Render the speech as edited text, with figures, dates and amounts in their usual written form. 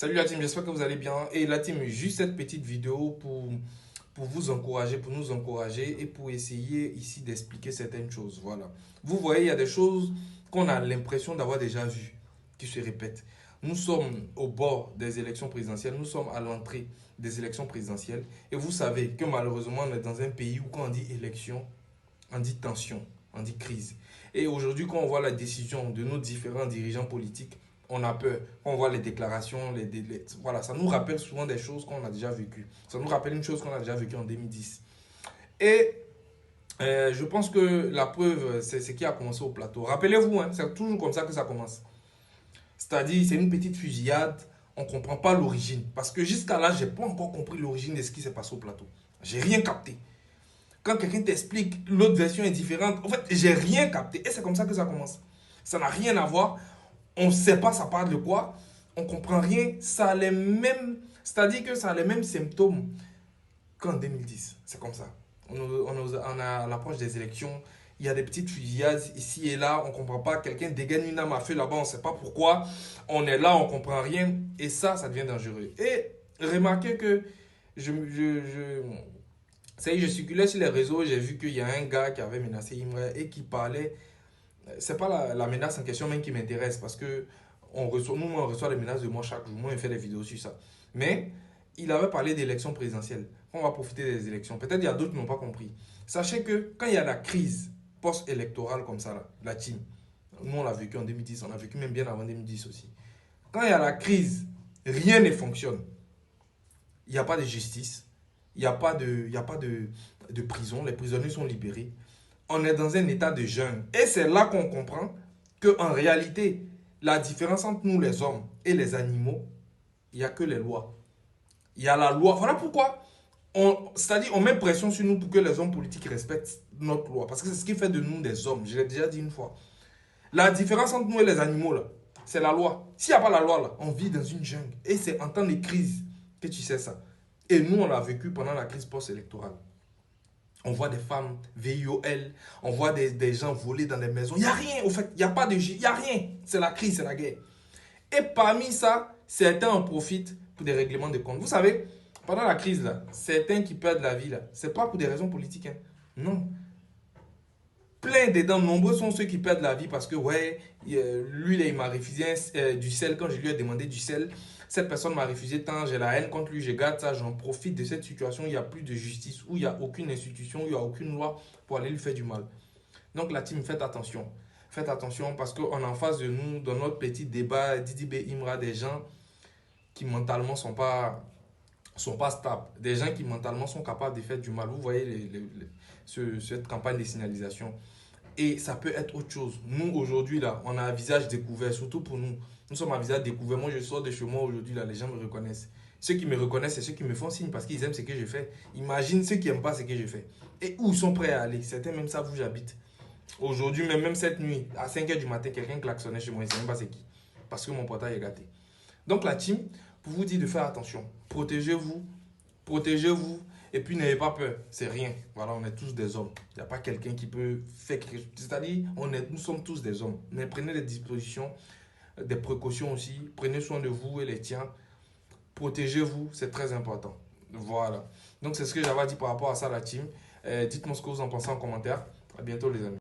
Salut la team, j'espère que vous allez bien. Et la team, juste cette petite vidéo pour vous encourager, pour nous encourager et pour essayer ici d'expliquer certaines choses. Voilà. Vous voyez, il y a des choses qu'on a l'impression d'avoir déjà vues, qui se répètent. Nous sommes au bord des élections présidentielles, nous sommes à l'entrée des élections présidentielles. Et vous savez que malheureusement, on est dans un pays où quand on dit élection, on dit tension, on dit crise. Et aujourd'hui, quand on voit la décision de nos différents dirigeants politiques, on a peur. Quand on voit les déclarations, voilà, ça nous rappelle souvent des choses qu'on a déjà vécues. Ça nous rappelle une chose qu'on a déjà vécue en 2010. Et je pense que la preuve, c'est ce qui a commencé au plateau. Rappelez-vous, hein, c'est toujours comme ça que ça commence. C'est-à-dire, c'est une petite fusillade, on ne comprend pas l'origine. Parce que jusqu'à là, je n'ai pas encore compris l'origine de ce qui s'est passé au plateau. J'ai rien capté. Quand quelqu'un t'explique, l'autre version est différente. En fait, j'ai rien capté. Et c'est comme ça que ça commence. Ça n'a rien à voir. On ne sait pas ça parle de quoi. On ne comprend rien. Ça a les mêmes... C'est-à-dire que ça a les mêmes symptômes qu'en 2010. C'est comme ça. On a à l'approche des élections. Il y a des petites fusillades ici et là. On ne comprend pas. Quelqu'un dégaine une arme à feu là-bas. On ne sait pas pourquoi. On est là, on ne comprend rien. Et ça devient dangereux. Et remarquez que ça y est, je circulais sur les réseaux, j'ai vu qu'il y a un gars qui avait menacé Imre et qui parlait. C'est pas la menace en question même qui m'intéresse parce que on reçoit les menaces de moi chaque jour. Moi, on fait des vidéos sur ça. Mais il avait parlé d'élections présidentielles. On va profiter des élections. Peut-être il y a d'autres qui n'ont pas compris. Sachez que quand il y a la crise post-électorale comme ça, là, la team, nous on l'a vécu en 2010, on a vécu même bien avant 2010 aussi. Quand il y a la crise, rien ne fonctionne. Il n'y a pas de justice, il n'y a pas de prison, les prisonniers sont libérés. On est dans un état de jeûne. Et c'est là qu'on comprend qu'en réalité, la différence entre nous les hommes et les animaux, il n'y a que les lois. Il y a la loi. Voilà pourquoi, c'est-à-dire on met pression sur nous pour que les hommes politiques respectent notre loi. Parce que c'est ce qui fait de nous des hommes. Je l'ai déjà dit une fois. La différence entre nous et les animaux, là, c'est la loi. S'il n'y a pas la loi, là, on vit dans une jungle. Et c'est en temps de crise que tu sais ça. Et nous, on l'a vécu pendant la crise post-électorale. On voit des femmes VIOL, on voit des gens voler dans les maisons. Il n'y a rien, au fait, il n'y a pas de... Il n'y a rien. C'est la crise, c'est la guerre. Et parmi ça, certains en profitent pour des règlements de comptes. Vous savez, pendant la crise, là, certains qui perdent la vie, là, ce n'est pas pour des raisons politiques. Hein. Non. Plein dedans, nombreux sont ceux qui perdent la vie parce que, ouais, lui, il m'a refusé du sel. Quand je lui ai demandé du sel, cette personne m'a refusé tant, j'ai la haine contre lui, je garde ça, j'en profite de cette situation où il n'y a plus de justice, où il n'y a aucune institution, où il n'y a aucune loi pour aller lui faire du mal. Donc la team, faites attention. Faites attention parce qu'on a en face de nous, dans notre petit débat, Didi B. Imra, des gens qui mentalement sont pas stables. Des gens qui mentalement sont capables de faire du mal. Vous voyez cette campagne de signalisation. Et ça peut être autre chose. Nous, aujourd'hui, là, on a un visage découvert, surtout pour nous. Nous sommes un visage découvert. Moi, je sors de chez moi aujourd'hui, là, les gens me reconnaissent. Ceux qui me reconnaissent, c'est ceux qui me font signe parce qu'ils aiment ce que je fais. Imagine ceux qui n'aiment pas ce que je fais. Et où ils sont prêts à aller. Certains même savent où j'habite. Aujourd'hui, même cette nuit, à 5h du matin, quelqu'un klaxonnait chez moi. Je ne sais même pas c'est qui. Parce que mon portail est gâté. Donc, la team, pour vous dire de faire attention. Protégez-vous. Protégez-vous. Et puis n'ayez pas peur, c'est rien. Voilà, on est tous des hommes. Il n'y a pas quelqu'un qui peut faire quelque chose. C'est-à-dire, nous sommes tous des hommes. Mais prenez des dispositions, des précautions aussi. Prenez soin de vous et les tiens. Protégez-vous, c'est très important. Voilà. Donc c'est ce que j'avais dit par rapport à ça, la team. Dites-moi ce que vous en pensez en commentaire. À bientôt les amis.